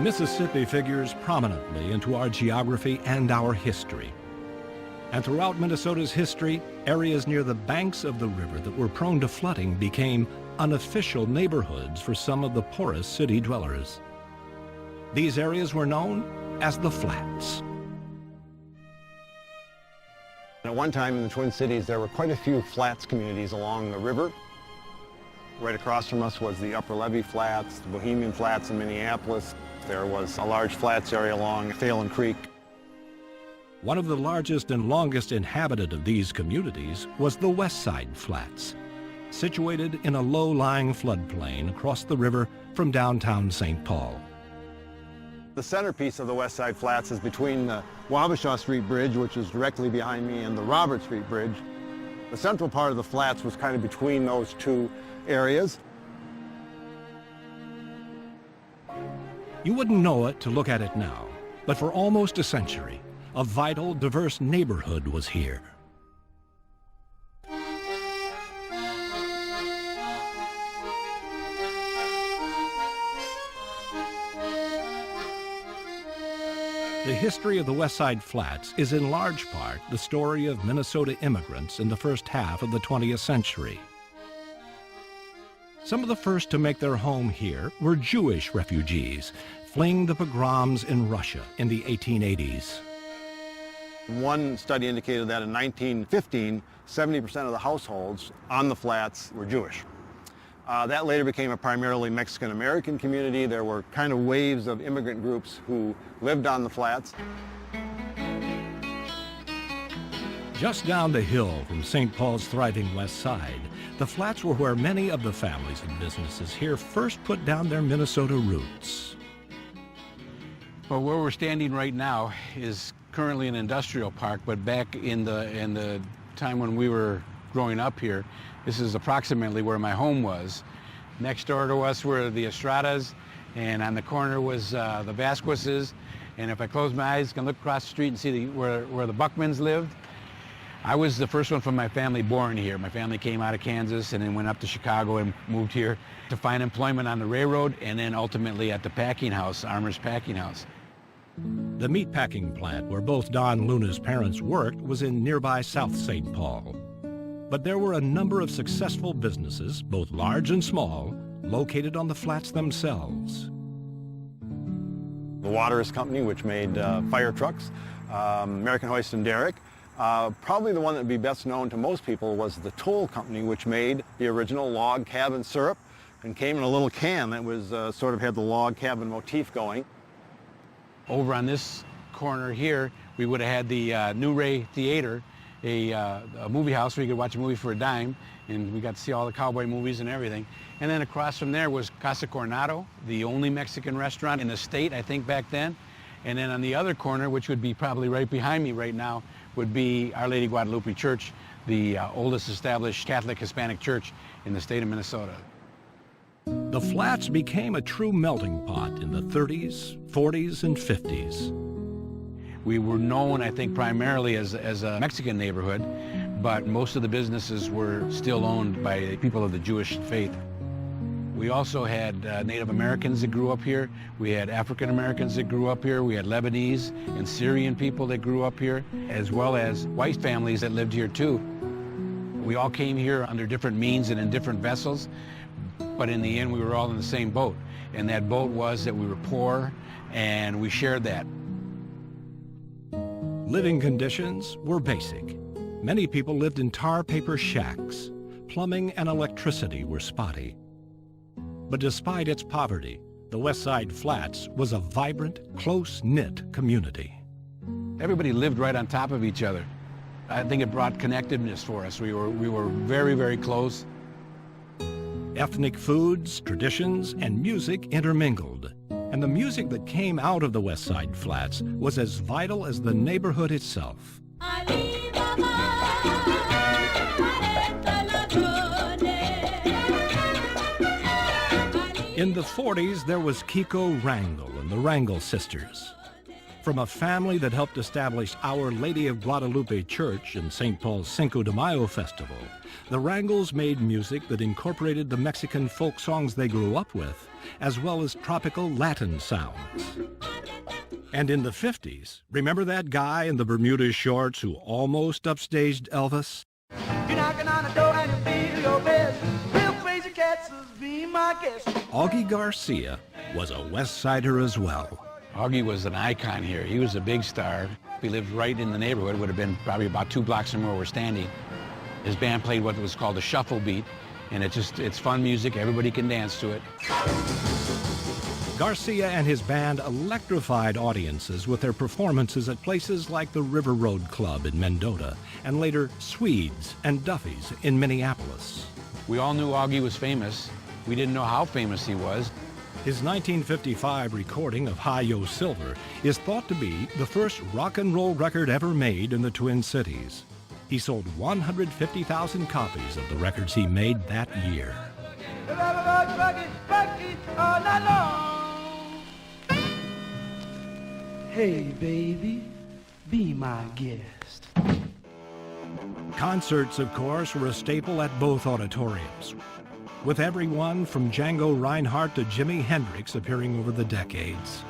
Mississippi figures prominently into our geography and our history. And throughout Minnesota's history, areas near the banks of the river that were prone to flooding became unofficial neighborhoods for some of the poorest city dwellers. These areas were known as the Flats. At one time in the Twin Cities, there were quite a few flats communities along the river. Right across from us was the Upper Levee Flats, the Bohemian Flats in Minneapolis. There was a large flats area along Phalen Creek. One of the largest and longest inhabited of these communities was the West Side Flats, situated in a low-lying floodplain across the river from downtown St. Paul. The centerpiece of the West Side Flats is between the Wabasha Street Bridge, which is directly behind me, and the Robert Street Bridge. The central part of the flats was kind of between those two areas. You wouldn't know it to look at it now, but for almost a century, a vital, diverse neighborhood was here. The history of the West Side Flats is in large part the story of Minnesota immigrants in the first half of the 20th century. Some of the first to make their home here were Jewish refugees, fleeing the pogroms in Russia in the 1880s. One study indicated that in 1915, 70% of the households on the flats were Jewish. That later became a primarily Mexican-American community. There were kind of waves of immigrant groups who lived on the flats. Just down the hill from St. Paul's thriving West Side, the flats were where many of the families and businesses here first put down their Minnesota roots. Well, where we're standing right now is currently an industrial park, but back in the time when we were growing up here, this is approximately where my home was. Next door to us were the Estradas, and on the corner was the Vasquez's. And if I close my eyes, I can look across the street and see where the Buckmans lived. I was the first one from my family born here. My family came out of Kansas and then went up to Chicago and moved here to find employment on the railroad and then ultimately at the packing house, Armour's Packing House. The meatpacking plant where both Don Luna's parents worked was in nearby South St. Paul. But there were a number of successful businesses, both large and small, located on the flats themselves. The Waterous Company, which made fire trucks, American Hoist and Derrick. Probably the one that would be best known to most people was the Toll Company, which made the original log cabin syrup and came in a little can that was sort of had the log cabin motif going. Over on this corner here, we would have had the New Ray Theater, a movie house where you could watch a movie for a dime, and we got to see all the cowboy movies and everything. And then across from there was Casa Coronado, the only Mexican restaurant in the state, I think, back then. And then on the other corner, which would be probably right behind me right now, would be Our Lady Guadalupe Church, the oldest established Catholic Hispanic church in the state of Minnesota. The flats became a true melting pot in the 30s, 40s, and 50s. We were known, I think, primarily as a Mexican neighborhood, but most of the businesses were still owned by people of the Jewish faith. We also had Native Americans that grew up here. We had African Americans that grew up here. We had Lebanese and Syrian people that grew up here, as well as white families that lived here too. We all came here under different means and in different vessels, but in the end we were all in the same boat. And that boat was that we were poor and we shared that. Living conditions were basic. Many people lived in tar paper shacks. Plumbing and electricity were spotty. But despite its poverty, the West Side Flats was a vibrant, close-knit community. Everybody lived right on top of each other. I think it brought connectedness for us. We were very, very close. Ethnic foods, traditions, and music intermingled. And the music that came out of the West Side Flats was as vital as the neighborhood itself. In the 40s, there was Kiko Wrangle and the Wrangle Sisters. From a family that helped establish Our Lady of Guadalupe Church in St. Paul's Cinco de Mayo festival, the Wrangles made music that incorporated the Mexican folk songs they grew up with, as well as tropical Latin sounds. And in the 50s, remember that guy in the Bermuda shorts who almost upstaged Elvis? You're knocking on the door and you feel your best. Real crazy cats be my guest. Augie Garcia was a West Sider as well. Augie was an icon here. He was a big star. He lived right in the neighborhood. It would have been probably about 2 blocks from where we're standing. His band played what was called a shuffle beat, and it's fun music. Everybody can dance to it. Garcia and his band electrified audiences with their performances at places like the River Road Club in Mendota, and later Swedes and Duffy's in Minneapolis. We all knew Augie was famous. We didn't know how famous he was. His 1955 recording of Hi-Yo Silver is thought to be the first rock and roll record ever made in the Twin Cities. He sold 150,000 copies of the records he made that year. Hey, baby, be my guest. Concerts, of course, were a staple at both auditoriums, with everyone from Django Reinhardt to Jimi Hendrix appearing over the decades.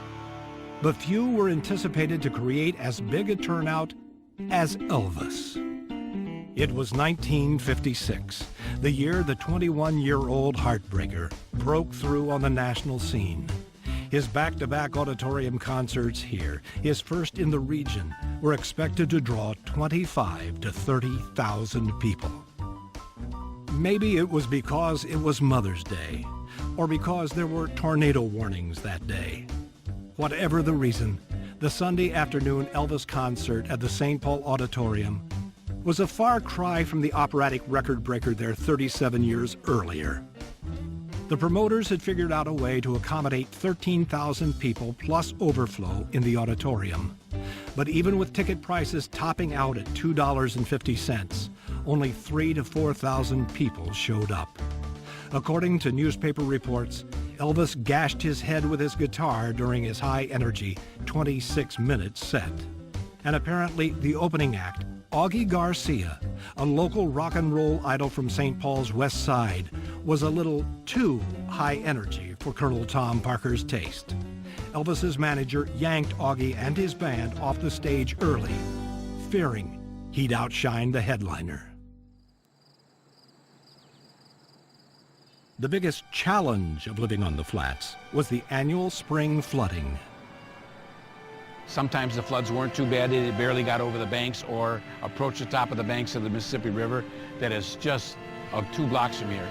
But few were anticipated to create as big a turnout as Elvis. It was 1956, the year the 21-year-old heartbreaker broke through on the national scene. His back-to-back auditorium concerts here, his first in the region, were expected to draw 25,000 to 30,000 people. Maybe it was because it was Mother's Day, or because there were tornado warnings that day. Whatever the reason, the Sunday afternoon Elvis concert at the St. Paul Auditorium was a far cry from the operatic record breaker there 37 years earlier. The promoters had figured out a way to accommodate 13,000 people plus overflow in the auditorium. But even with ticket prices topping out at $2.50, only 3,000 to 4,000 people showed up. According to newspaper reports, Elvis gashed his head with his guitar during his high-energy 26-minute set. And apparently the opening act, Augie Garcia, a local rock and roll idol from St. Paul's West Side, was a little too high energy for Colonel Tom Parker's taste. Elvis's manager yanked Augie and his band off the stage early, fearing he'd outshine the headliner. The biggest challenge of living on the flats was the annual spring flooding. Sometimes the floods weren't too bad. They barely got over the banks or approached the top of the banks of the Mississippi River that is just 2 blocks from here.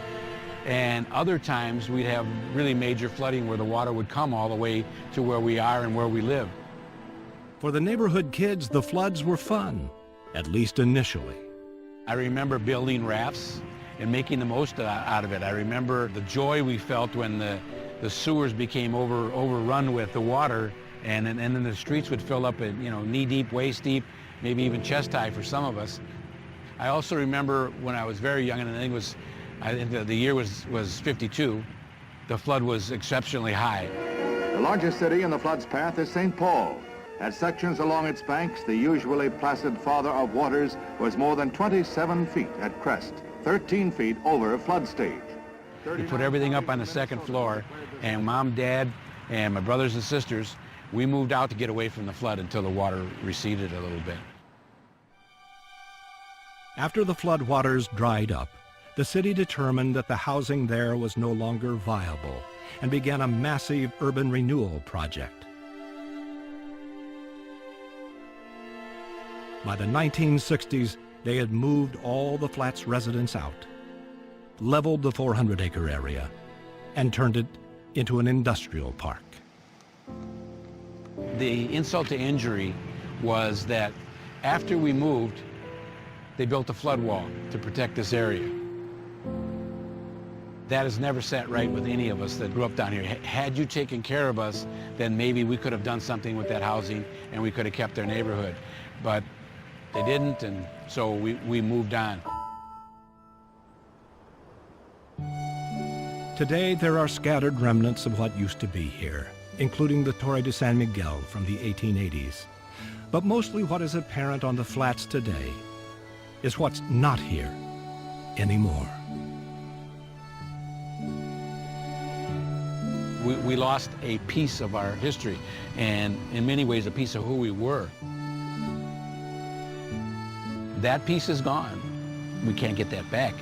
And other times we'd have really major flooding where the water would come all the way to where we are and where we live. For the neighborhood kids, the floods were fun, at least initially. I remember building rafts and making the most out of it. I remember the joy we felt when the sewers became overrun with the water, and then the streets would fill up at, knee-deep, waist-deep, maybe even chest-high for some of us. I also remember when I was very young, and I think the year was 52, the flood was exceptionally high. The largest city in the flood's path is St. Paul. At sections along its banks, the usually placid Father of Waters was more than 27 feet at crest, 13 feet over flood stage. We put everything up on the second floor, and Mom, Dad, and my brothers and sisters, we moved out to get away from the flood until the water receded a little bit. After the flood waters dried up, the city determined that the housing there was no longer viable and began a massive urban renewal project. By the 1960s, they had moved all the flats residents out, leveled the 400-acre area, and turned it into an industrial park. The insult to injury was that after we moved, they built a flood wall to protect this area. That has never sat right with any of us that grew up down here. Had you taken care of us, then maybe we could have done something with that housing and we could have kept our neighborhood. But they didn't, and so we moved on. Today, there are scattered remnants of what used to be here. including the Torre de San Miguel from the 1880s. But mostly what is apparent on the flats today is what's not here anymore. We lost a piece of our history, and in many ways a piece of who we were. That piece is gone. We can't get that back.